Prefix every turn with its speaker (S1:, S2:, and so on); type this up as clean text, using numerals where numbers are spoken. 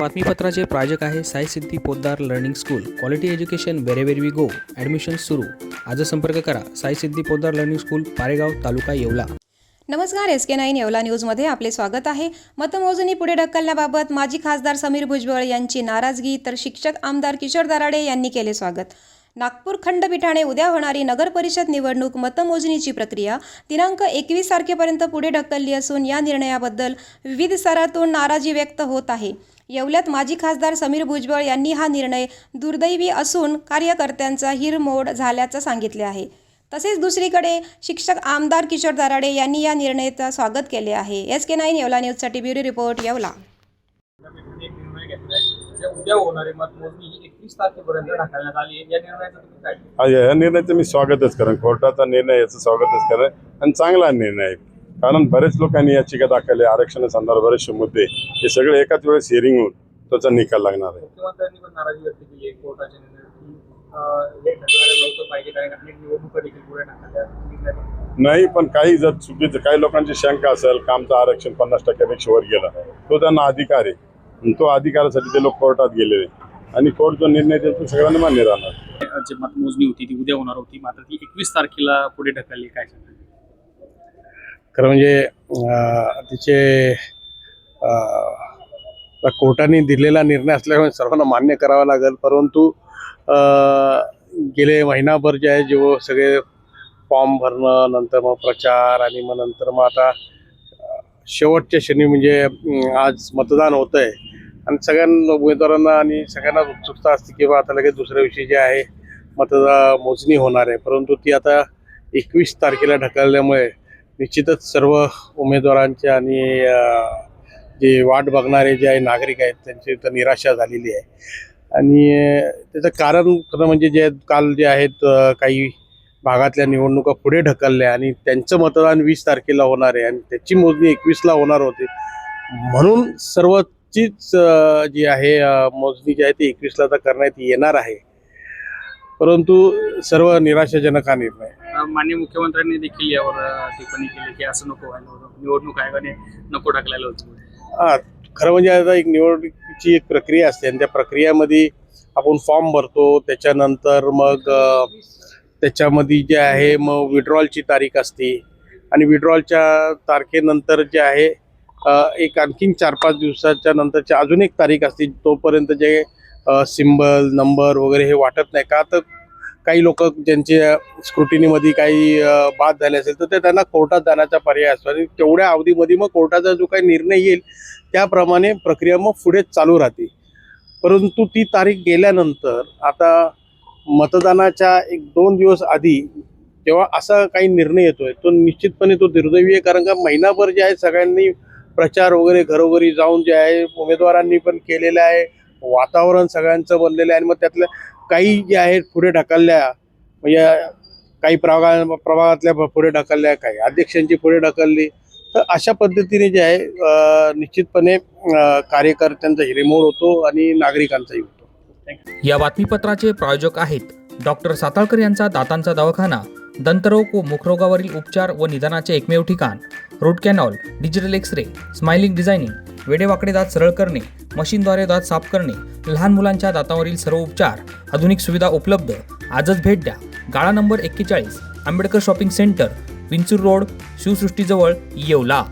S1: बातमीपत्राचे प्रायोजक आहे Sai Siddhi Podar learning school. Quality education wherever we go. Admission सुरू. आज संपर्क करा. Sai Siddhi Podar learning school, Paregaon, taluka Yeola.
S2: नमस्कार, SK9 येवला न्यूजमध्ये आपले स्वागत आहे. मतमोजणी पुढे ढकलण्याबाबत माजी खासदार समीर भुजबळ यांची नाराजगी, तर शिक्षक आमदार किशोर दराडे यांनी केले स्वागत. नागपूर खंडपीठाने उद्या होणारी नगर परिषद निवडणूक मतमोजणीची प्रक्रिया दिनांक 21 तारखेपर्यंत पुढे ढकलली असून या निर्णयाबद्दल विविध स्तरातून नाराजी व्यक्त होत आहे. येवल्यात माजी खासदार समीर भुजबळ यांनी हा निर्णय दुर्दैवी असून कार्यकर्त्यांचा हिरमोड झाल्याचं सांगितले आहे. तसेच दुसरीकडे शिक्षक आमदार किशोर दराडे यांनी या निर्णयाचं स्वागत केले आहे. SK9 येवला न्यूजसाठी ब्युरो रिपोर्ट येवला.
S3: उद्या होणारी मतमोजणी 21 तारखेपर्यंत ढकलण्यात आली आहे. या निर्णयाचं तुम्ही काय म्हणता?
S4: या निर्णयाचं मी स्वागतच करेन. कोर्टाचा निर्णय याचं स्वागतच करेन आणि चांगला निर्णय आहे. कारण बरेच लोकांनी याचिका दाखल आहे, आरक्षणासंदर्भात बरेचसे मुद्दे हे सगळे एकाच वेळेस हिअरिंग होऊन त्याचा निकाल लागणार आहे.
S3: मुख्यमंत्र्यांनी पण नाराजी व्यक्त केली आहे कोर्टाच्या निर्णयाची. हे ढकलायला नव्हतं पाहिजे, कारण अनेक निवडणुका देखील पुढे ढकलल्या
S4: नाही, पण काही जर चुकीचं काही लोकांची शंका असेल, कामचं आरक्षण 50% वर गेलं, तो त्यांना अधिकार आहे. तो अधिकारासाठी ते लोक कोर्टात गेलेले आणि कोर्ट जो निर्णय देतो तो सगळ्यांना मान्य राहणार.
S3: जी मतमोजणी होती ती उद्या होणार होती, मात्र ती 21 तारखेला पुढे ढकलली. काय सांगा?
S5: खरं म्हणजे तिचे कोर्टाने दिलेला निर्णय असल्यामुळे सर्वांना मान्य करावा लागेल. परंतु गेले महिनाभर जे आहे जो सगळे फॉर्म भरणं, नंतर मग प्रचार आणि मग नंतर मग आता शेवटच्या क्षणी म्हणजे आज मतदान होतं आहे आणि सगळ्यांना उमेदवारांना आणि सगळ्यांनाच उत्सुकता असते की बा आता लगेच दुसऱ्या दिवशी जे आहे मोजणी होणार आहे. परंतु ती आता 21 तारखेला ढकलल्यामुळे निश्चितच सर्व उमेदवारांचे आणि जे वाट बघणारे जे आहे नागरिक आहेत त्यांची तर निराशा झालेली आहे. आणि त्याचं कारण खरं म्हणजे जे काल जे आहेत काही भागातल्या निवडणुका पुढे ढकलल्या आणि त्यांचं मतदान 20 तारखेला होणार आहे आणि त्याची मोजणी 21ला होणार होती. म्हणून सर्वचीच जी आहे मोजणी जी आहे ती 21ला तर करण्यात येणार आहे. परंतु सर्व निराशाजनक हा निर्णय.
S3: माननीय मुख्यमंत्र्यांनी देखील यावर टिप्पणी केली की असं नको व्हायला, निवडणूक आयोगाने नको ढकलायला होतं.
S5: खरं म्हणजे आता एक निवडणुकीची एक प्रक्रिया असते आणि त्या प्रक्रियामध्ये आपण फॉर्म भरतो, त्याच्यानंतर मग त्याच्यामध्ये जे आहे मग विड्रॉलची तारीख असते आणि विड्रॉलच्या तारखेनंतर जे आहे एक आणखीन 4-5 दिवसाच्या नंतरची अजून एक तारीख असते. तोपर्यंत जे सिम्बल नंबर वगैरे हे वाटत नाही का, तर काही लोक ज्यांच्या स्क्रुटिनीमध्ये काही बाद झाले असेल तर ते त्यांना कोर्टात जाण्याचा पर्याय असतो आणि तेवढ्या अवधीमध्ये मग कोर्टाचा जो काही निर्णय येईल त्याप्रमाणे प्रक्रिया मग पुढे चालू राहते. परंतु ती तारीख गेल्यानंतर आता मतदानाच्या 1-2 दिवस आधी जेव्हा असा काही निर्णय येतोय तो निश्चितपणे तो दुर्दैवी आहे. कारण का महिनाभर जे आहे सगळ्यांनी प्रचार वगैरे घरोघरी जाऊन जे आहे उमेदवारांनी पण केलेलं आहे, वातावरण सगळ्यांचं बनलेलं आहे आणि मग त्यातलं काही जे आहे पुढे ढकलल्या, म्हणजे काही प्रभागातल्या पुढे ढकलल्या, काही अध्यक्षांची पुढे ढकलली. तर अशा पद्धतीने जे आहे निश्चितपणे कार्यकर्त्यांचा हिरेमोड होतो आणि नागरिकांचाही होतो.
S1: या बातमीपत्राचे प्रायोजक आहेत डॉक्टर साताळकर यांचा दातांचा दवाखाना. दंतरोग व मुखरोगावरील उपचार व निदानाचे एकमेव ठिकाण. Root canal, digital x-ray, smiling designing, वेडेवाकडे दात सरळ करणे, मशीनद्वारे दात साफ करणे, लहान मुलांच्या दातावरील सर्व उपचार, आधुनिक सुविधा उपलब्ध. आजच भेट द्या. गाळा number 41, Ambedkar shopping centre, Vinchur road, शिवसृष्टीजवळ, येवला.